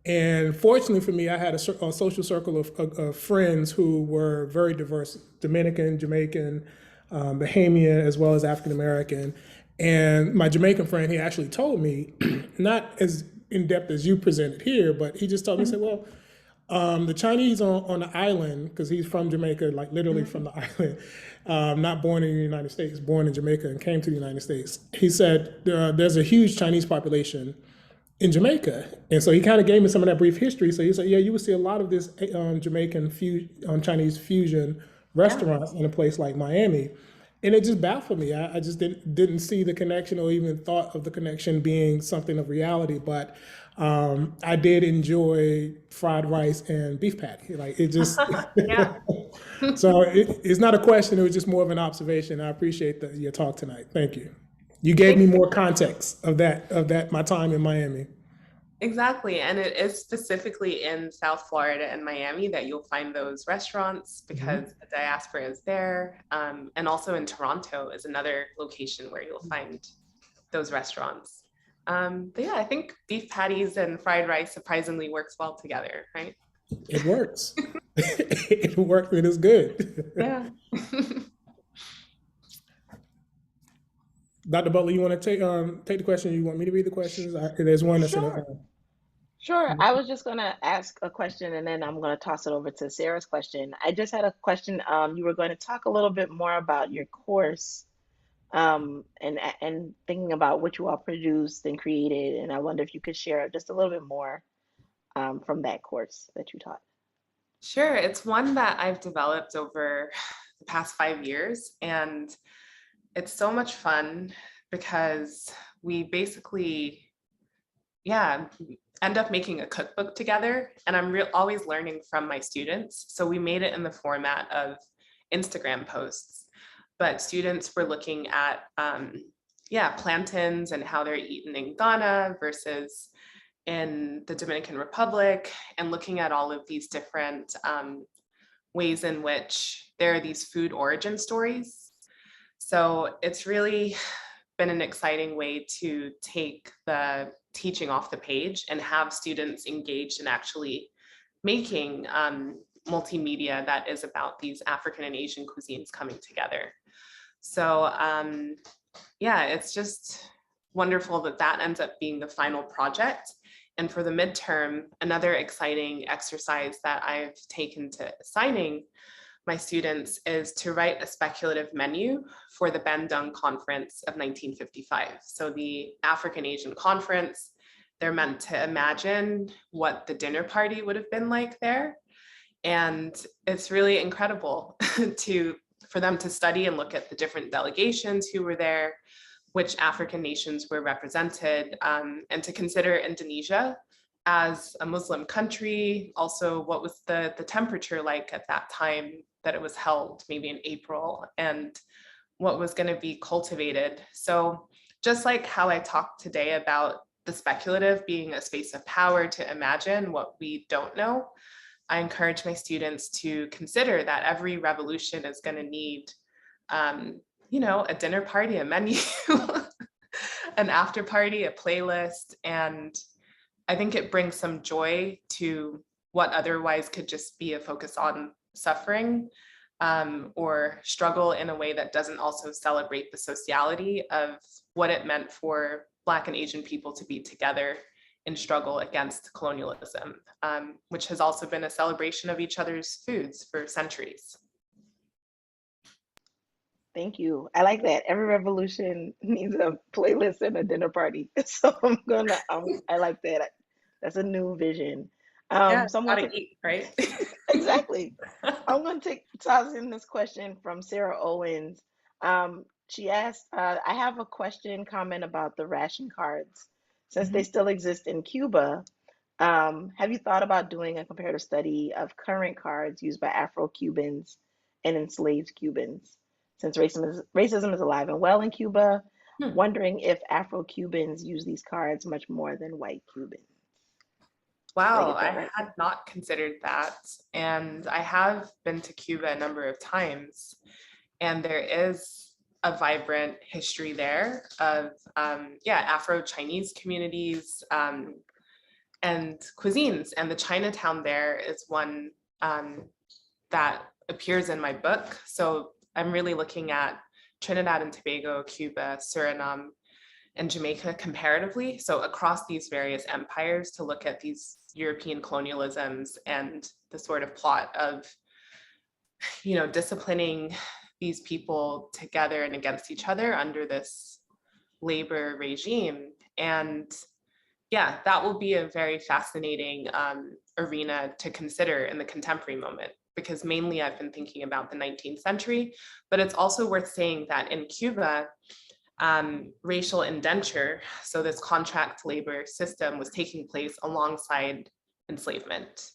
And fortunately for me, I had a social circle of friends who were very diverse: Dominican, Jamaican, Bahamian, as well as African American. And my Jamaican friend, he actually told me, not as in depth as you presented here, but he just told me, he said, well, the Chinese on the island, because he's from Jamaica, like literally from the island, not born in the United States, born in Jamaica and came to the United States. He said there's a huge Chinese population in Jamaica. And so he kind of gave me some of that brief history. So he said, yeah, you would see a lot of this Jamaican Chinese fusion restaurants in a place like Miami. And it just baffled me. I just didn't see the connection, or even thought of the connection being something of reality. But I did enjoy fried rice and beef patty. Like, it just, Yeah. so it's not a question. It was just more of an observation. I appreciate your talk tonight. Thank you. You gave me more context of that my time in Miami. Exactly. And it is specifically in South Florida and Miami that you'll find those restaurants, because the diaspora is there. And also in Toronto is another location where you'll find those restaurants. But yeah, I think beef patties and fried rice surprisingly works well together, right? It works. It works. It is good. Yeah. Dr. Butler, you want to take the question? You want me to read the questions? There's one that's in Sure. Sure. I was just going to ask a question, and then I'm going to toss it over to Sarah's question. I just had a question. You were going to talk a little bit more about your course, and thinking about what you all produced and created. And I wonder if you could share just a little bit more from that course that you taught. Sure. It's one that I've developed over the past 5 years, and it's so much fun because we basically, end up making a cookbook together, and I'm always learning from my students. So we made it in the format of Instagram posts, but students were looking at, plantains and how they're eaten in Ghana versus in the Dominican Republic, and looking at all of these different ways in which there are these food origin stories. So it's really been an exciting way to take the teaching off the page and have students engaged in actually making multimedia that is about these African and Asian cuisines coming together. So it's just wonderful that that ends up being the final project. And for the midterm, another exciting exercise that I've taken to assigning my students is to write a speculative menu for the Bandung Conference of 1955. So the African Asian Conference, they're meant to imagine what the dinner party would have been like there. And it's really incredible for them to study and look at the different delegations who were there, which African nations were represented, and to consider Indonesia as a Muslim country. Also, what was the temperature like at that time that it was held, maybe in April, and what was going to be cultivated. So just like how I talked today about the speculative being a space of power to imagine what we don't know, I encourage my students to consider that every revolution is going to need a dinner party, a menu, an after party, a playlist. And I think it brings some joy to what otherwise could just be a focus on suffering, or struggle in a way that doesn't also celebrate the sociality of what it meant for Black and Asian people to be together in struggle against colonialism, which has also been a celebration of each other's foods for centuries. Thank you. I like that. Every revolution needs a playlist and a dinner party. So I like that. That's a new vision. Yeah, So I'm going gotta to eat, right? exactly. I'm going to toss in this question from Sarah Owens. She asked, I have a comment about the ration cards. Since they still exist in Cuba, have you thought about doing a comparative study of current cards used by Afro-Cubans and enslaved Cubans? Since racism is alive and well in Cuba, wondering if Afro-Cubans use these cards much more than white Cubans. Wow, I Right? had not considered that. And I have been to Cuba a number of times, and there is a vibrant history there of, Afro-Chinese communities and cuisines. And the Chinatown there is one that appears in my book. So I'm really looking at Trinidad and Tobago, Cuba, Suriname, and Jamaica comparatively. So across these various empires to look at these European colonialisms and the sort of plot of, disciplining these people together and against each other under this labor regime. And yeah, that will be a very fascinating arena to consider in the contemporary moment, because mainly I've been thinking about the 19th century, but it's also worth saying that in Cuba, racial indenture, so this contract labor system, was taking place alongside enslavement.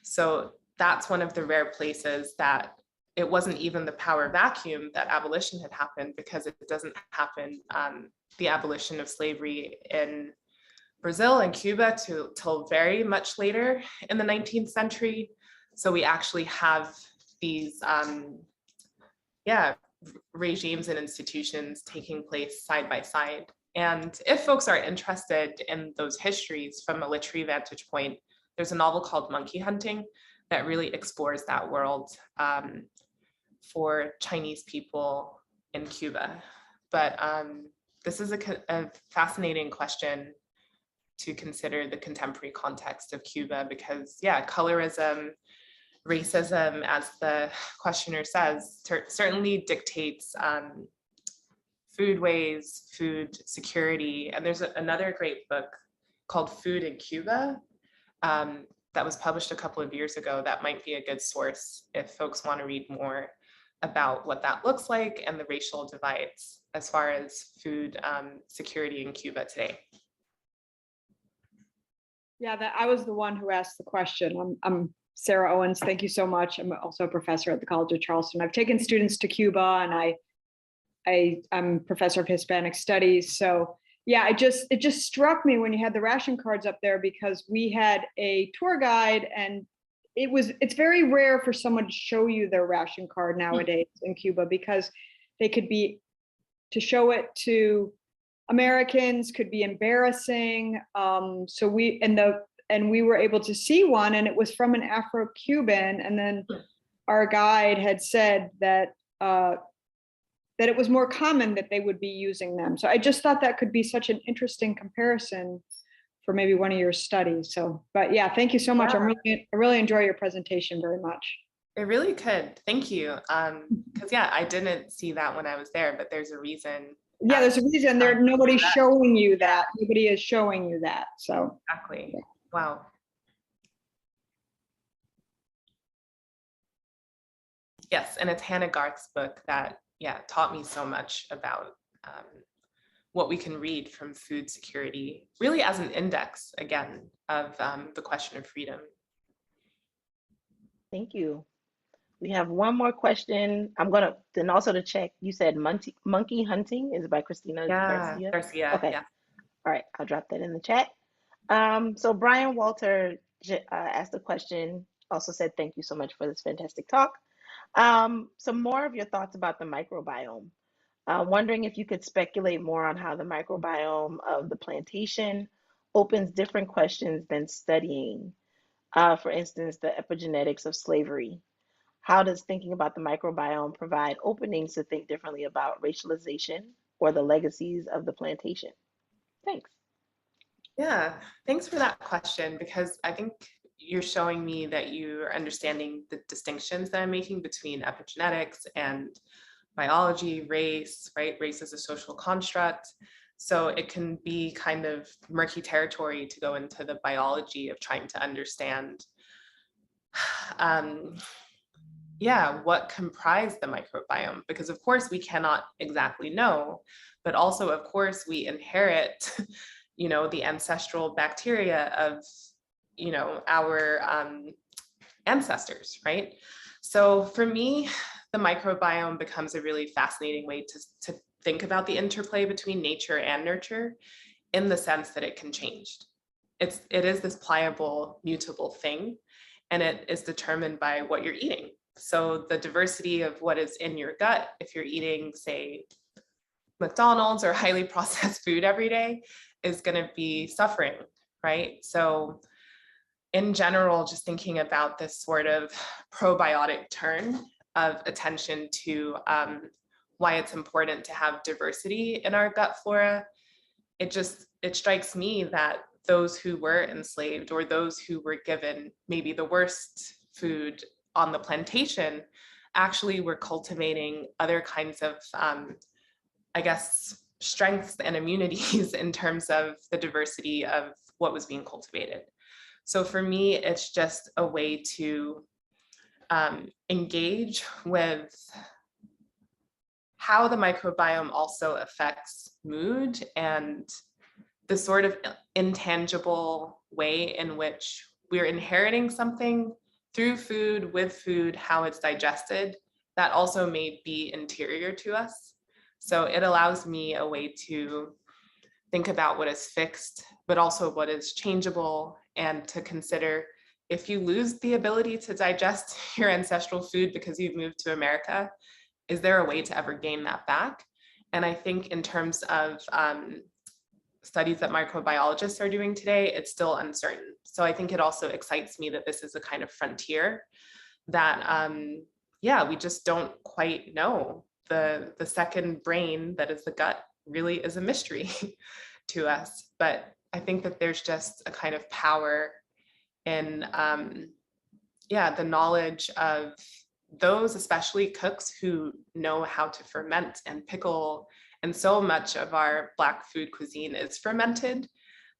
So that's one of the rare places that it wasn't even the power vacuum that abolition had happened, because it doesn't happen, the abolition of slavery in Brazil and Cuba till very much later in the 19th century. So we actually have these regimes and institutions taking place side by side. And if folks are interested in those histories from a literary vantage point, there's a novel called Monkey Hunting that really explores that world for Chinese people in Cuba. But this is a fascinating question to consider the contemporary context of Cuba, because colorism, racism, as the questioner says, certainly dictates foodways, food security. And there's another great book called Food in Cuba that was published a couple of years ago that might be a good source if folks want to read more about what that looks like and the racial divides as far as food security in Cuba today. Yeah, I was the one who asked the question. I'm Sarah Owens. Thank you so much. I'm also a professor at the College of Charleston. I've taken students to Cuba, and I'm professor of Hispanic studies. So yeah, it just struck me when you had the ration cards up there, because we had a tour guide, and it's very rare for someone to show you their ration card nowadays in Cuba, because they could be, to show it to Americans could be embarrassing. So we were able to see one, and it was from an Afro-Cuban. And then our guide had said that it was more common that they would be using them. So I just thought that could be such an interesting comparison for maybe one of your studies. So, but yeah, thank you so much. Yeah. I really enjoy your presentation very much. It really could. Thank you. Because I didn't see that when I was there, but there's a reason. Yeah, there's a reason nobody's showing you that. Nobody is showing you that. So exactly. Yeah. Wow. Yes, and it's Hannah Garth's book that taught me so much about what we can read from food security, really as an index again of the question of freedom. Thank you. We have one more question. I'm gonna then also to check. You said Monkey Hunting is by Christina Garcia. Okay. Yeah. All right. I'll drop that in the chat. So Brian Walter asked a question. Also said thank you so much for this fantastic talk. Some more of your thoughts about the microbiome. Wondering if you could speculate more on how the microbiome of the plantation opens different questions than studying, for instance, the epigenetics of slavery. How does thinking about the microbiome provide openings to think differently about racialization or the legacies of the plantation? Thanks. Yeah, thanks for that question, because I think you're showing me that you're understanding the distinctions that I'm making between epigenetics and biology, race, right? Race is a social construct. So it can be kind of murky territory to go into the biology of trying to understand um, yeah, what comprised the microbiome, because of course we cannot exactly know, but also of course we inherit, the ancestral bacteria of, our ancestors, right? So for me, the microbiome becomes a really fascinating way to think about the interplay between nature and nurture, in the sense that it can change. It is this pliable, mutable thing, and it is determined by what you're eating. So the diversity of what is in your gut, if you're eating, say, McDonald's or highly processed food every day, is going to be suffering, right? So in general, just thinking about this sort of probiotic turn of attention to why it's important to have diversity in our gut flora, it strikes me that those who were enslaved, or those who were given maybe the worst food on the plantation, actually were cultivating other kinds of, I guess, strengths and immunities in terms of the diversity of what was being cultivated. So for me, it's just a way to engage with how the microbiome also affects mood, and the sort of intangible way in which we're inheriting something through food, with food, how it's digested, that also may be interior to us. So it allows me a way to think about what is fixed, but also what is changeable, and to consider, if you lose the ability to digest your ancestral food because you've moved to America, is there a way to ever gain that back? And I think in terms of studies that microbiologists are doing today, it's still uncertain. So I think it also excites me that this is a kind of frontier that, we just don't quite know. The second brain that is the gut really is a mystery to us. But I think that there's just a kind of power in, the knowledge of those, especially cooks who know how to ferment and pickle, and so much of our Black food cuisine is fermented,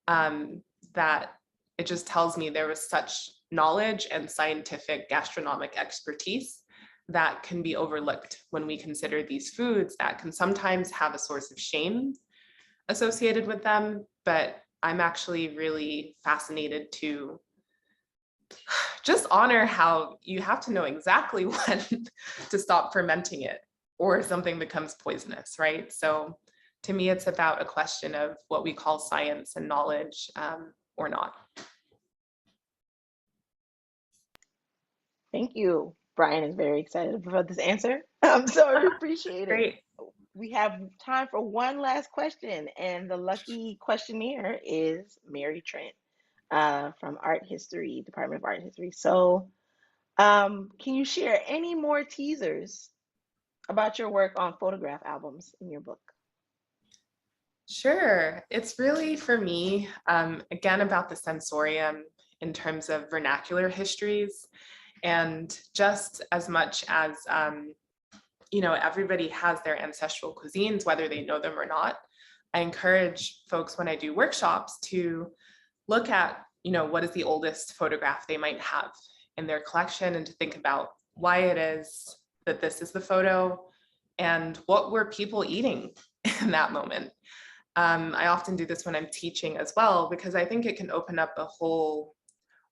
that it just tells me there was such knowledge and scientific gastronomic expertise that can be overlooked when we consider these foods that can sometimes have a source of shame associated with them. But I'm actually really fascinated to just honor how you have to know exactly when to stop fermenting it, or something becomes poisonous, right? So to me, it's about a question of what we call science and knowledge, or not. Thank you. Brian is very excited about this answer. So I appreciate it. Great. We have time for one last question, and the lucky questionnaire is Mary Trent from Department of Art History. So can you share any more teasers about your work on photograph albums in your book? Sure. It's really, for me, again, about the sensorium in terms of vernacular histories. And just as much as, everybody has their ancestral cuisines, whether they know them or not, I encourage folks when I do workshops to look at, what is the oldest photograph they might have in their collection, and to think about why it is that this is the photo, and what were people eating in that moment. I often do this when I'm teaching as well, because I think it can open up a whole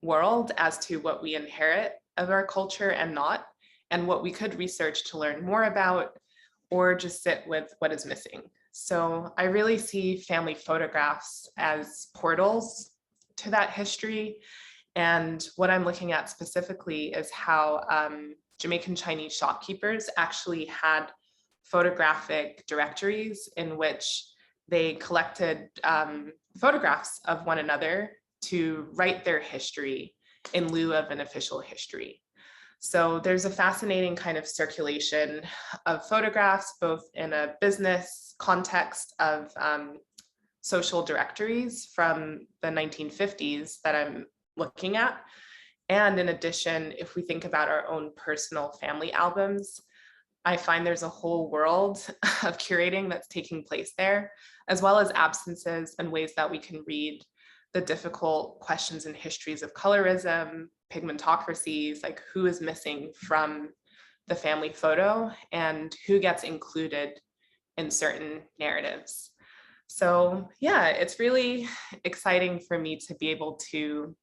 world as to what we inherit of our culture and not, and what we could research to learn more about, or just sit with what is missing. So I really see family photographs as portals to that history. And what I'm looking at specifically is how Jamaican Chinese shopkeepers actually had photographic directories in which they collected photographs of one another to write their history in lieu of an official history. So there's a fascinating kind of circulation of photographs, both in a business context of social directories from the 1950s that I'm looking at. And in addition, if we think about our own personal family albums, I find there's a whole world of curating that's taking place there, as well as absences and ways that we can read the difficult questions and histories of colorism, pigmentocracies, like who is missing from the family photo and who gets included in certain narratives. So yeah, it's really exciting for me to be able to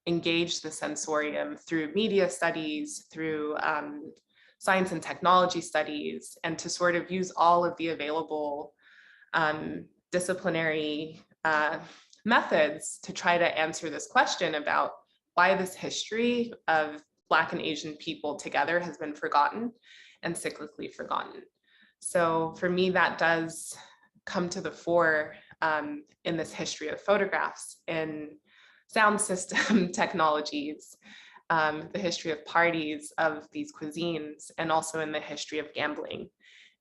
engage the sensorium through media studies, through science and technology studies, and to sort of use all of the available disciplinary methods to try to answer this question about why this history of Black and Asian people together has been forgotten and cyclically forgotten. So for me, that does come to the fore in this history of photographs, in sound system technologies, the history of parties of these cuisines, and also in the history of gambling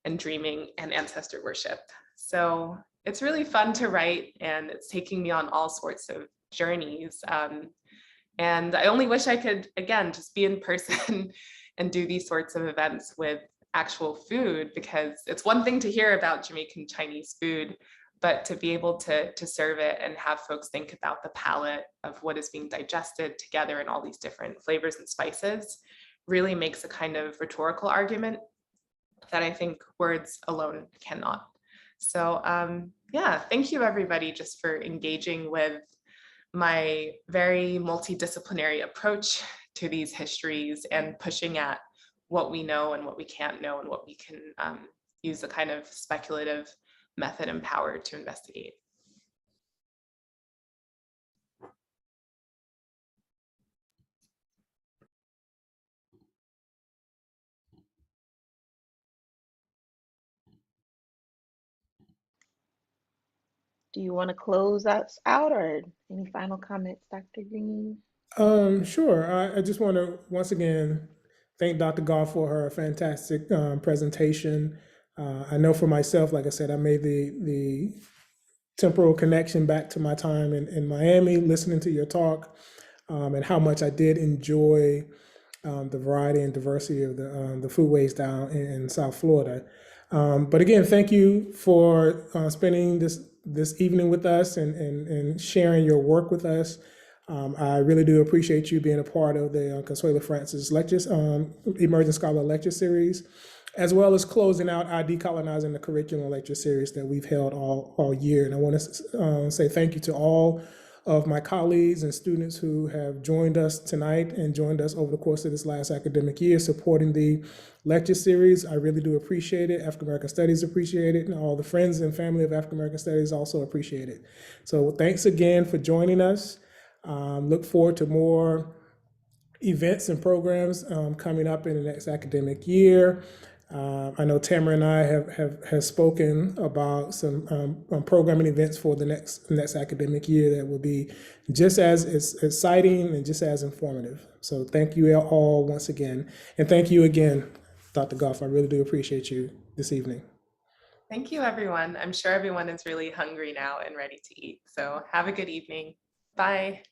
and dreaming and ancestor worship. So it's really fun to write, and it's taking me on all sorts of journeys. And I only wish I could, again, just be in person and do these sorts of events with actual food, because it's one thing to hear about Jamaican Chinese food, but to be able to serve it and have folks think about the palette of what is being digested together in all these different flavors and spices really makes a kind of rhetorical argument that I think words alone cannot. So yeah, thank you everybody just for engaging with my very multidisciplinary approach to these histories and pushing at what we know and what we can't know and what we can use a kind of speculative method and power to investigate. Do you want to close us out, or any final comments, Dr. Green? Sure. I just want to once again thank Dr. Goffe for her fantastic presentation. I know for myself, like I said, I made the temporal connection back to my time in Miami, listening to your talk, and how much I did enjoy the variety and diversity of the foodways down in South Florida. But again, thank you for spending this evening with us and sharing your work with us. I really do appreciate you being a part of the Conseula Francis Lectures, Emerging Scholar Lecture Series, as well as closing out our Decolonizing the Curriculum Lecture Series that we've held all year. And I want to say thank you to all of my colleagues and students who have joined us tonight and joined us over the course of this last academic year supporting the lecture series. I really do appreciate it. African American Studies appreciate it, and all the friends and family of African American Studies also appreciate it. So thanks again for joining us. Look forward to more events and programs coming up in the next academic year. I know Tamara and I have spoken about some programming events for the next academic year that will be just as exciting and just as informative. So thank you all once again. And thank you again, Dr. Goffe. I really do appreciate you this evening. Thank you, everyone. I'm sure everyone is really hungry now and ready to eat. So have a good evening. Bye.